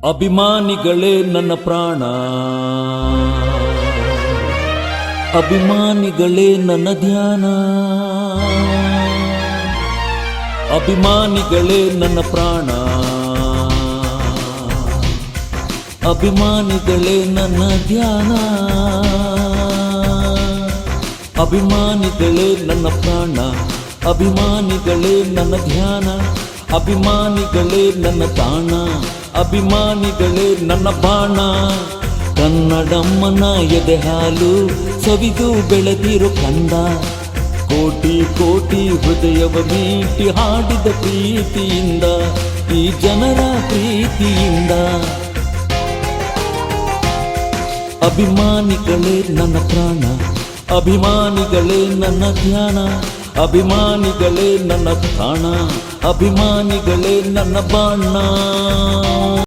ಅಭಿಮಾನಿಗಳೇ ನನ್ನ ಪ್ರಾಣ, ಅಭಿಮಾನಿಗಳೇ ನನ್ನ ಧ್ಯಾನ, ಅಭಿಮಾನಿಗಳೇ ನನ್ನ ಪ್ರಾಣ, ಅಭಿಮಾನಿಗಳೇ ನನ್ನ ಧ್ಯಾನ, ಅಭಿಮಾನಿಗಳೇ ನನ್ನ ಪ್ರಾಣ, ಅಭಿಮಾನಿಗಳೇ ನನ್ನ ಧ್ಯಾನ, ಅಭಿಮಾನಿಗಳೇ ನನ್ನ ತಾಣ, ಅಭಿಮಾನಿಗಳೇ ನನ್ನ ಬಾಣ. ಕನ್ನಡಮ್ಮನ ಎದೆ ಹಾಲು ಸವಿದು ಬೆಳೆದಿರೋ ಕಂದ, ಕೋಟಿ ಕೋಟಿ ಹೃದಯವ ಮೀಟಿ ಹಾಡಿದ ಪ್ರೀತಿಯಿಂದ, ಈ ಜನರ ಪ್ರೀತಿಯಿಂದ. ಅಭಿಮಾನಿಗಳೇ ನನ್ನ ಪ್ರಾಣ, ಅಭಿಮಾನಿಗಳೇ ನನ್ನ ಧ್ಯಾನ, ಅಭಿಮಾನಿಗಳೇ ನನ್ನ ತಾಣ, ಅಭಿಮಾನಿಗಳೇ ನನ್ನ ಬಾಣ.